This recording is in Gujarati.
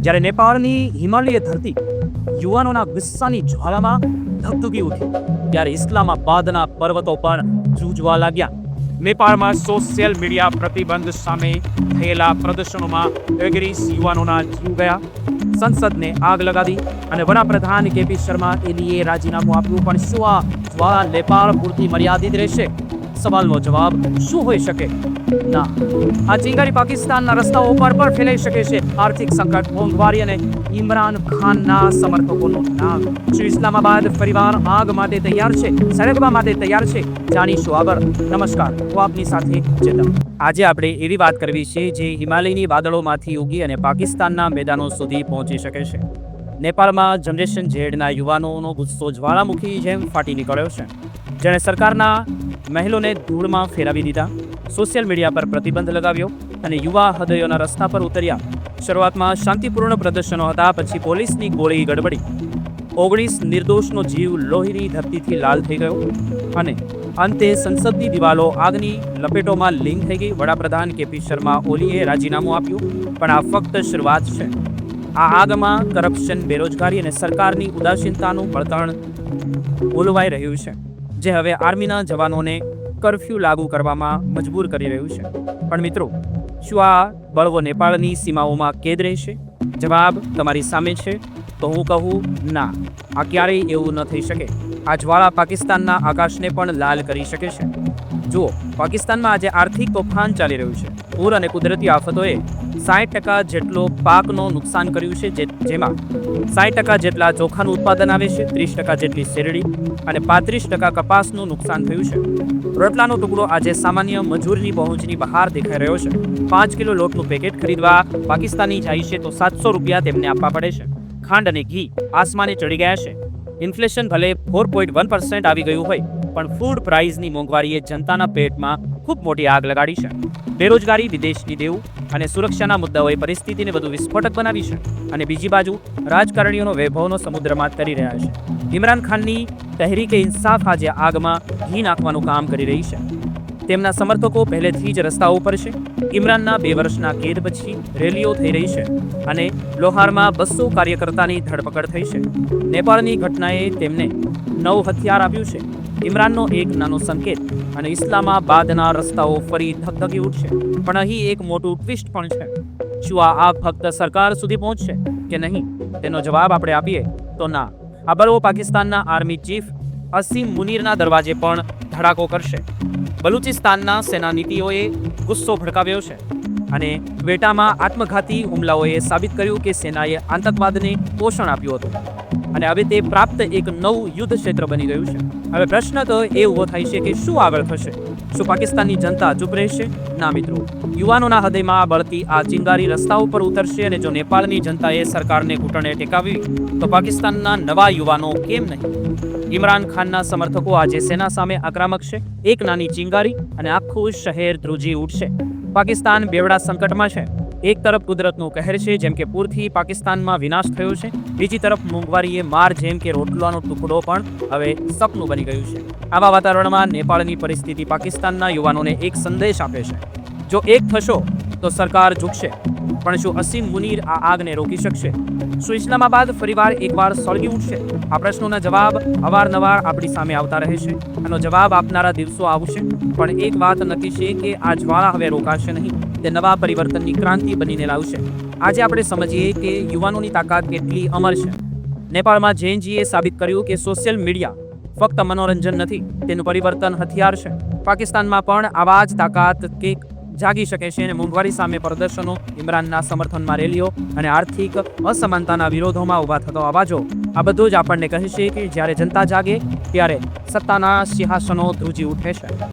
જ્યારે નેપાળની હિમાલય ધરતી યુવાનોના ગુસ્સાની જ્વાળામાં ધગધગી ઉઠી, ત્યારે ઇસ્લામાબાદના પર્વતો પણ જૂજવા લાગ્યા. નેપાળમાં સોશિયલ મીડિયા પ્રતિબંધ સામે થયેલા પ્રદર્શનોમાં 30 યુવાનોના જીવ ગયા. સંસદને આગ લગાવી અને વડાપ્રધાન કેપી શર્મા ઓલીએ રાજીનામું આપ્યું. પણ શું આ જ્વાળા નેપાળ પૂરતી મર્યાદિત રહેશે? સવાલનો જવાબ શું હોઈ શકે? ના, આ ચિંગારી પાકિસ્તાનના રસ્તાઓ પર પણ ફેલાઈ શકે છે. આર્થિક સંકટ, મોંઘવારી અને ઇમરાન ખાનના સમર્થકોનો નાગ. શું ઇસ્લામાબાદ ફરીવાર આગ માટે તૈયાર છે? સળગવા માટે તૈયાર છે? જાણીશું આગળ. નમસ્કાર, હું આપની સાથે ચેતન. આજે આપણે એવી વાત કરવી છે જે હિમાલયની વાદળોમાંથી ઉગી અને પાકિસ્તાનના મેદાનો સુધી પહોંચી શકે છે. નેપાળમાં જનરેશન ઝેડના યુવાનોનો ગુસ્સો જ્વાળામુખી જેમ ફાટી નીકળ્યો છે, જેણે સરકારના મહેલોને ધૂળમાં ફેરવી દીધા, સોશિયલ મીડિયા પર પ્રતિબંધ લગાવ્યો અને યુવા હૃદયોના રસ્તા પર ઉતર્યા. શરૂઆતમાં શાંતિપૂર્ણ પ્રદર્શનો હતા, પછી પોલીસની ગોળી ગડબડી. 19 નિર્દોષનો જીવ લોહીની ધરતીથી લાલ થઈ ગયો અને અંતે સંસદની દિવાલો આગની લપેટોમાં લીન થઈ ગઈ. વડાપ્રધાન કેપી શર્મા ઓલીએ રાજીનામું આપ્યું, પણ આ ફક્ત શરૂઆત છે. આ આગમાં કરપ્શન, બેરોજગારી અને સરકારની ઉદાસીનતાનું બળતણ ઓલવાઈ રહ્યું છે, જે હવે આર્મીના જવાનોને કર્ફ્યુ લાગુ કરવામાં મજબૂર કરી રહ્યું છે. પણ મિત્રો, શું આ બળવો નેપાળની સીમાઓમાં કેદ રહેશે? જવાબ તમારી સામે છે. તો હું કહું ના, આ ક્યારેય એવું ન થઈ શકે. આ જ્વાળા પાકિસ્તાનના આકાશને પણ લાલ કરી શકે છે. જુઓ, પાકિસ્તાનમાં આજે આર્થિક તોફાન ચાલી રહ્યું છે. પૂર અને કુદરતી આફતોએ 60% જેટલો પાકનું નુકસાન કર્યું છે, જેમાં 60% જેટલા ચોખાનું ઉત્પાદન આવે છે, 30% જેટલી શેરડી અને 35% કપાસનું નુકસાન થયું છે. રોટલાનો ટુકડો આજે સામાન્ય મજૂરની પહોંચની બહાર દેખાઈ રહ્યો છે. 5 કિલો લોટનું પેકેટ ખરીદવા પાકિસ્તાની જાય છે તો 700 રૂપિયા તેમને આપવા પડે છે. ખાંડ અને ઘી આસમાને ચડી ગયા છે. ઇન્ફ્લેશન ભલે 4.1% આવી ગયું હોય, પણ ફૂડ પ્રાઇસની મોંઘવારીએ જનતાના પેટમાં ખૂબ મોટી આગ લગાડી છે. બેરોજગારી, વિદેશની દેવું અને સુરક્ષાના મુદ્દાઓએ પરિસ્થિતિને વધુ વિસ્ફોટક બનાવી છે. અને બીજી બાજુ રાજકારણીઓનો વૈભવનો સમુદ્રમાં તરી રહ્યા છે. ઇમરાન ખાનની તહેરીકે ઇન્સાફ આજે આગમાં ઘી નાખવાનું કામ કરી રહી છે. તેમના સમર્થકો પહેલેથી જ રસ્તા ઉપર છે. ઇમરાનના 2 વર્ષના કેદ પછી રેલીઓ થઈ રહી છે અને લોહારમાં 200 કાર્યકર્તાની ધરપકડ થઈ છે. નેપાળની ઘટનાએ તેમને નવું હથિયાર આપ્યું છે. ઇમરાનનો એક નાનો સંકેત અને ઇસ્લામાબાદના રસ્તાઓ ફરી ધગધગી ઉઠશે. પણ અહીં એક મોટું ટ્વિસ્ટ પણ છે. શું આ આગ ફક્ત સરકાર સુધી પહોંચશે કે નહીં? તેનો જવાબ આપણે આપીએ તો ના. આ બળવો પાકિસ્તાનના આર્મી ચીફ અસીમ મુનીરના દરવાજે પણ ધડાકો કરશે. બલુચિસ્તાનના સેનાનીતિઓએ ગુસ્સો ભડકાવ્યો છે અને ક્વેટામાં આત્મઘાતી હુમલાઓએ સાબિત કર્યું કે સેનાએ આતંકવાદને પોષણ આપ્યું હતું અને હવે તે પ્રાપ્ત એક નવું યુદ્ધ ક્ષેત્ર બની ગયું છે. હવે પ્રશ્ન તો એ ઊભો થાય છે કે શું આગળ થશે? શું પાકિસ્તાનની જનતા ચૂપ રહેશે? ના મિત્રો, યુવાનોના હૃદયમાં બળતી આ ચિંગારી રસ્તાઓ પર ઉતરશે અને જો નેપાળની જનતાએ સરકારને ઘૂંટણે ટેકાવી તો પાકિસ્તાનના નવા યુવાનો કેમ નહીં? ઇમરાન ખાનના સમર્થકો આજે સેના સામે આક્રમક છે. એક નાની ચિંગારી અને આખું શહેર ધ્રુજી ઉઠશે. પાકિસ્તાન બેવડા સંકટમાં છે. એક તરફ કુદરતનું કહેર છે, જેમ કે પૂરથી પાકિસ્તાનમાં વિનાશ થયો છે. બીજી તરફ મોંઘવારીએ માર, જેમ કે રોટલાનો ટુકડો પણ હવે સપનું બની ગયું છે. આવા વાતાવરણમાં નેપાળની પરિસ્થિતિ પાકિસ્તાનના યુવાનોને એક સંદેશ આપે છે. જો એક થશો તો સરકાર ઝૂકશે, પણ શું અસીમ મુનીર આ આગને રોકી શકશે? શું ઇસ્લામાબાદ ફરીવાર એકવાર સળગી ઉઠશે? આ પ્રશ્નોના જવાબ અવારનવાર આપણી સામે આવતા રહેશે. આનો જવાબ આપનારા દિવસો આવશે, પણ એક વાત નક્કી છે કે આ જ્વાળા હવે રોકાશે નહીં. તે નવા પરિવર્તનની ક્રાંતિ બનીને લાવશે. આજે આપણે સમજીએ કે યુવાનોની તાકાત કેટલી અમર છે. નેપાળમાં જૈનજીએ સાબિત કર્યું કે સોશિયલ મીડિયા ફક્ત મનોરંજન નથી, તેનું પરિવર્તન હથિયાર છે. પાકિસ્તાનમાં પણ આવા જ તાકાત જાગી શકે છે અને મોંઘવારી સામે પ્રદર્શનો, ઇમરાનના સમર્થનમાં રેલીઓ અને આર્થિક અસમાનતાના વિરોધોમાં ઊભા થતો અવાજો, આ બધું જ આપણને કહે છે કે જ્યારે જનતા જાગે ત્યારે સત્તાના સિંહાસનો ધ્રુજી ઉઠે છે.